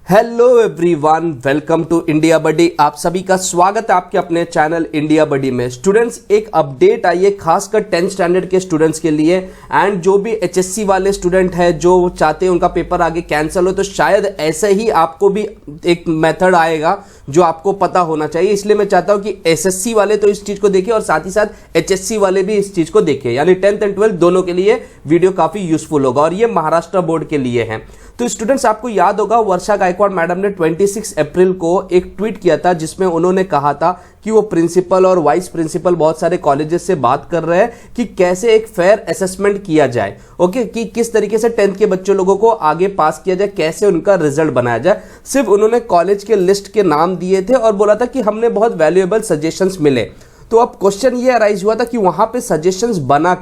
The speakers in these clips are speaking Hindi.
Hello everyone, welcome to India buddy. आप सभी का स्वागत है आपके अपने चैनल इंडिया बडी में। स्टूडेंट्स, एक अपडेट आई है खासकर 10th स्टैंडर्ड के स्टूडेंट्स के लिए एंड जो भी एचएससी वाले स्टूडेंट है जो चाहते हैं उनका पेपर आगे कैंसिल हो, तो शायद ऐसे ही आपको भी एक मेथड आएगा जो आपको पता होना चाहिए। इसलिए मैं चाहता हूं कि एसएससी वाले तो इस चीज को देखें और साथ ही साथ एचएससी वाले भी इस चीज को देखें, यानी 10th एंड 12th दोनों के लिए वीडियो काफी यूजफुल होगा और ये महाराष्ट्र बोर्ड के लिए है। तो स्टूडेंट्स, आपको याद होगा वर्षा गायकवाड़ मैडम ने 26 अप्रैल को एक ट्वीट किया था जिसमें उन्होंने कहा था कि वो प्रिंसिपल और वाइस प्रिंसिपल बहुत सारे कॉलेजेस से बात कर रहे हैं कि कैसे एक फेयर असेसमेंट किया जाए, ओके, कि किस तरीके से 10th के बच्चों लोगों को आगे पास किया जाए, कैसे उनका रिजल्ट बनाया जाए। सिर्फ उन्होंने कॉलेज के लिस्ट के नाम दिए थे और बोला था कि हमने बहुत वैल्यूएबल सजेशंस मिले। तो अब क्वेश्चन ये अराइज हुआ था कि वहां पे सजेशंस बना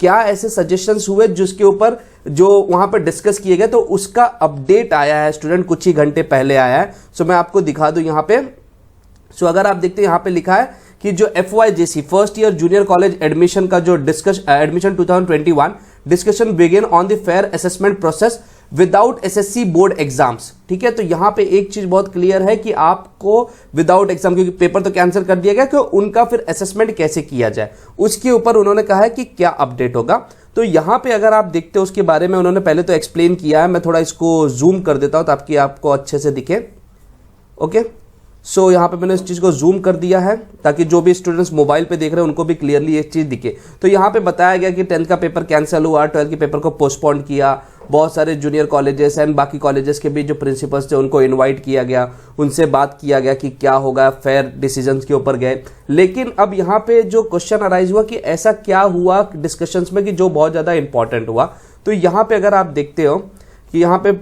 क्या ऐसे सजेशंस हुए जिसके ऊपर जो वहां पर डिस्कस किए गए, तो उसका अपडेट आया है स्टूडेंट, कुछ ही घंटे पहले आया है। सो मैं आपको दिखा दूं यहां पे। सो अगर आप देखते हैं यहां पे लिखा है कि जो FYJC first year junior college admission का जो admission 2021 discussion begin on the fair assessment process without SSC board exams. ठीक है, तो यहां पे एक चीज बहुत क्लियर है कि आपको विदाउट एग्जाम, क्योंकि पेपर तो कैंसिल कर दिया गया, कि उनका फिर असेसमेंट कैसे किया जाए उसके ऊपर उन्होंने कहा है कि क्या अपडेट होगा। तो यहां पे अगर आप देखते हो उसके बारे में उन्होंने पहले तो एक्सप्लेन किया है। मैं थोड़ा इसको जूम कर देता हूं ताकि आपको अच्छे से दिखे। ओके, सो यहां पे मैंने इस चीज को जूम कर दिया है ताकि जो भी स्टूडेंट्स मोबाइल पे देख रहे हैं उनको भी क्लियरली एक चीज दिखे। तो यहां पे बताया गया कि 10th का पेपर कैंसिल हुआ, 12th के पेपर को पोस्टपोन किया, बहुत सारे जूनियर कॉलेजेस एंड बाकी कॉलेजेस के भी जो प्रिंसिपल्स थे उनको इनवाइट किया गया, उनसे बात किया गया कि क्या होगा, फेयर डिसीजंस के ऊपर गए। लेकिन अब यहाँ पे जो क्वेश्चन अराइज हुआ कि ऐसा क्या हुआ डिस्कशंस में कि जो बहुत ज्यादा इंपॉर्टेंट हुआ। तो यहाँ पे अगर आप देखते हो कि यहाँ पे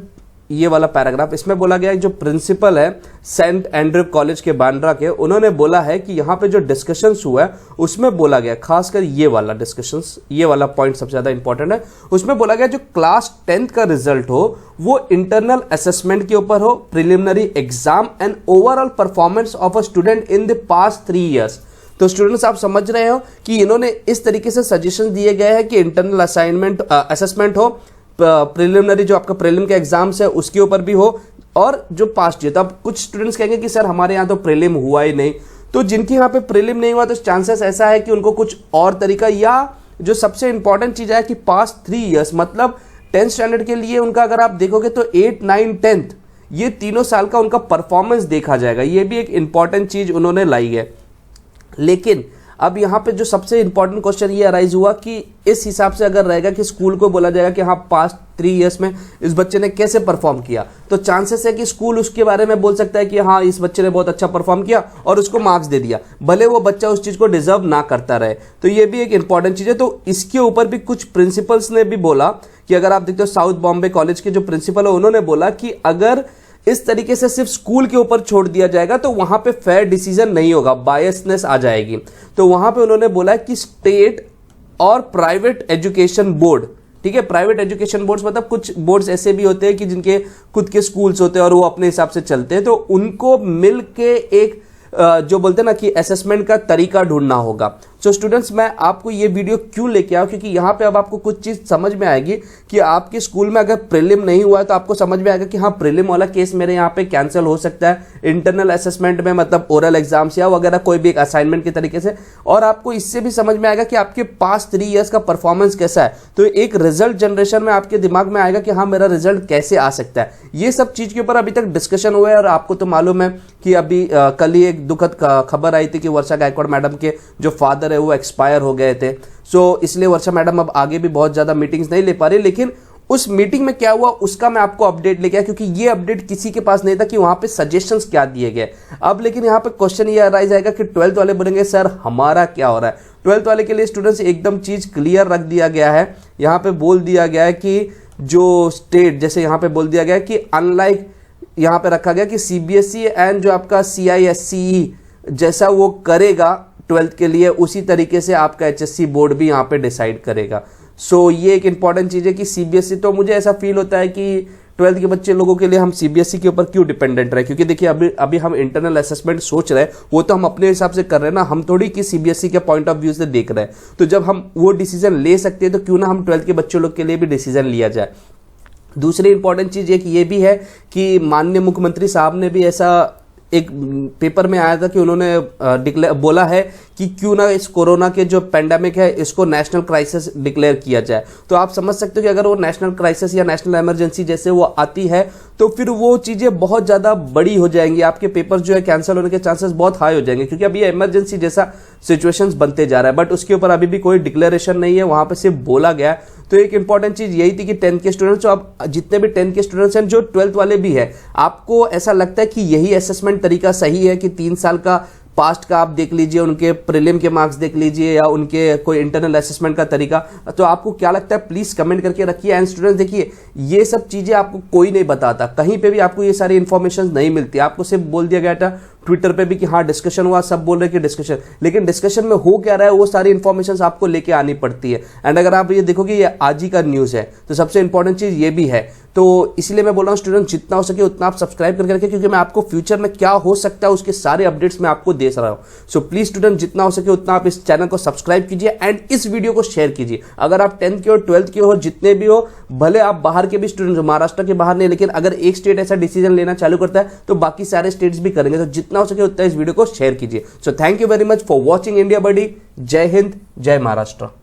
ये वाला पैराग्राफ, इसमें बोला गया है जो प्रिंसिपल है सेंट एंड्रयू कॉलेज के बांद्रा के, उन्होंने बोला है कि यहाँ पे जो डिस्कशंस हुआ है उसमें बोला गया, खासकर ये वाला डिस्कशंस, ये वाला पॉइंट सबसे ज्यादा इंपॉर्टेंट है। उसमें बोला गया जो क्लास 10th का रिजल्ट हो वो इंटरनल असेसमेंट के ऊपर हो, preliminary exam and overall performance of a student in the past 3 years. तो स्टूडेंट्स, आप समझ रहे हो कि इन्होंने इस तरीके से सजेशन दिए गए हैं कि इंटरनल असेसमेंट हो, प्रिलिमिनरी जो आपका प्रीलिम के एग्जाम्स है उसके ऊपर भी हो, और जो पास्ट ईयर। तो अब कुछ स्टूडेंट्स कहेंगे कि सर हमारे यहाँ तो प्रीलिम हुआ ही नहीं। तो जिनके यहाँ पे प्रीलिम नहीं हुआ तो चांसेस ऐसा है कि उनको कुछ और तरीका, या जो सबसे इंपॉर्टेंट चीज है कि पास्ट 3 ईयर्स मतलब 10th स्टैंडर्ड के लिए उनका अगर आप देखोगे तो 8, 9, 10th ये तीनों साल का उनका परफॉर्मेंस देखा जाएगा। ये भी एक इंपॉर्टेंट चीज उन्होंने लाई है। लेकिन अब यहाँ पे जो सबसे इंपॉर्टेंट क्वेश्चन ये अराइज हुआ कि इस हिसाब से अगर रहेगा कि स्कूल को बोला जाएगा कि हाँ पास्ट 3 ईयर्स में इस बच्चे ने कैसे परफॉर्म किया, तो चांसेस है कि स्कूल उसके बारे में बोल सकता है कि हाँ इस बच्चे ने बहुत अच्छा परफॉर्म किया और उसको मार्क्स दे दिया, भले वो बच्चा उस चीज को डिजर्व ना करता रहे। तो ये भी एक इंपॉर्टेंट चीज है। तो इसके ऊपर भी कुछ प्रिंसिपल्स ने भी बोला कि अगर आप देखते हो साउथ बॉम्बे कॉलेज के जो प्रिंसिपल है उन्होंने बोला कि अगर इस तरीके से सिर्फ स्कूल के ऊपर छोड़ दिया जाएगा तो वहां पे फेयर डिसीजन नहीं होगा, बायसनेस आ जाएगी। तो वहां पे उन्होंने बोला कि स्टेट और प्राइवेट एजुकेशन बोर्ड, ठीक है, प्राइवेट एजुकेशन बोर्ड्स मतलब कुछ बोर्ड्स ऐसे भी होते हैं कि जिनके खुद के स्कूल्स होते हैं और वो अपने हिसाब से चलते हैं, तो उनको मिल के एक जो बोलते हैं ना कि असेसमेंट का तरीका ढूंढना होगा। सो स्टूडेंट्स, मैं आपको ये वीडियो क्यों लेके आया, क्योंकि यहाँ पे अब आपको कुछ चीज समझ में आएगी कि आपके स्कूल में अगर प्रीलिम नहीं हुआ है तो आपको समझ में आएगा कि हाँ प्रीलिम वाला केस मेरे यहाँ पे कैंसिल हो सकता है इंटरनल असेसमेंट में, मतलब ओरल एग्जाम्स या वगैरह कोई भी एक असाइनमेंट के तरीके से। और आपको इससे भी समझ में आएगा कि आपके पास 3 ईयर्स का परफॉर्मेंस कैसा है, तो एक रिजल्ट जनरेशन में आपके दिमाग में आएगा कि हाँ मेरा रिजल्ट कैसे आ सकता है। ये सब चीज के ऊपर अभी तक डिस्कशन हुआ है। और आपको तो मालूम है कि अभी कल ही एक दुखद खबर आई थी कि वर्षा गायकवाड़ मैडम के जो फादर है वो एक्सपायर हो गए थे। सो इसलिए वर्षा मैडम अब आगे भी बहुत ज्यादा मीटिंग्स नहीं ले पा रही, लेकिन उस मीटिंग में क्या हुआ उसका मैं आपको अपडेट लेके आया, क्योंकि ये अपडेट किसी के पास नहीं था कि वहां पे सजेशंस क्या दिए गए। अब लेकिन यहां पे क्वेश्चन ये अराइज आएगा कि 12th वाले बोलेंगे सर हमारा क्या हो रहा है। 12th वाले के लिए स्टूडेंट्स एकदम चीज क्लियर रख दिया गया है। यहां पे बोल दिया गया है कि जो स्टेट, जैसे यहां पे बोल दिया गया है कि अनलाइक, यहां पे रखा गया कि CBSE एंड जो आपका CISCE जैसा वो करेगा 12th के लिए, उसी तरीके से आपका HSC बोर्ड भी यहाँ पे डिसाइड करेगा। सो ये एक इंपॉर्टेंट चीज है कि CBSE, तो मुझे ऐसा फील होता है कि 12th के बच्चे लोगों के लिए हम CBSE के ऊपर क्यों डिपेंडेंट रहे, क्योंकि देखिए अभी हम इंटरनल असेसमेंट सोच रहे हैं, वो तो हम अपने हिसाब से कर रहे हैं ना, हम थोड़ी कि CBSE के पॉइंट ऑफ व्यू से देख रहे हैं। तो जब हम वो डिसीजन ले सकते हैं तो क्यों ना हम 12th के बच्चों लोग के लिए भी डिसीजन लिया जाए। दूसरी इंपॉर्टेंट चीज एक ये भी है कि माननीय मुख्यमंत्री साहब ने भी ऐसा एक पेपर में आया था कि उन्होंने बोला है कि क्यों ना इस कोरोना के जो पेंडेमिक है इसको नेशनल क्राइसिस डिक्लेयर किया जाए। तो आप समझ सकते हो कि अगर वो नेशनल क्राइसिस या नेशनल इमरजेंसी जैसे वो आती है तो फिर वो चीजें बहुत ज्यादा बड़ी हो जाएंगी, आपके पेपर जो है कैंसिल होने के चांसेस बहुत हाई हो जाएंगे, क्योंकि अभी ये इमरजेंसी जैसा सिचुएशंस बनते जा रहा है। बट उसके ऊपर अभी भी कोई डिक्लेरेशन नहीं है, वहां पे सिर्फ बोला गया। तो एक इंपॉर्टेंट चीज यही थी कि 10th के स्टूडेंट्स, अब जितने भी 10th के स्टूडेंट्स हैं, जो 12th वाले भी है, आपको ऐसा लगता है कि यही असेसमेंट तरीका सही है कि 3 साल का पास्ट का आप देख लीजिए, उनके प्रीलिम के मार्क्स देख लीजिए या उनके कोई इंटरनल असेसमेंट का तरीका, तो आपको क्या लगता है प्लीज कमेंट करके रखिए। एंड स्टूडेंट्स देखिए, ये सब चीजें आपको कोई नहीं बताता, कहीं पे भी आपको ये सारी इंफॉर्मेशन नहीं मिलती, आपको सिर्फ बोल दिया गया था ट्विटर पे भी कि हाँ डिस्कशन हुआ, सब बोल रहे कि डिस्कशन, लेकिन डिस्कशन में हो क्या रहा है वो सारी इंफॉर्मेशन आपको लेके आनी पड़ती है। एंड अगर आप ये देखोगे ये आज ही का न्यूज है, तो सबसे इंपॉर्टेंट चीज ये भी है। तो इसलिए मैं बोल रहा हूँ स्टूडेंट, जितना हो सके उतना आप सब्सक्राइब करके रखें, क्योंकि मैं आपको फ्यूचर में क्या हो सकता है उसके सारे अपडेट्स मैं आपको दे रहा हूं। सो प्लीज स्टूडेंट, जितना हो सके उतना आप इस चैनल को सब्सक्राइब कीजिए एंड इस वीडियो को शेयर कीजिए। अगर आप 10th के और 12th के हो, जितने भी हो, भले आप बाहर के भी स्टूडेंट हो, महाराष्ट्र के बाहर नहीं, लेकिन अगर एक स्टेट ऐसा डिसीजन लेना चालू करता है तो बाकी सारे स्टेट्स भी करेंगे। तो जितना हो सके उतना इस वीडियो को शेयर कीजिए। So thank you very much for watching India buddy. जय हिंद, जय महाराष्ट्र।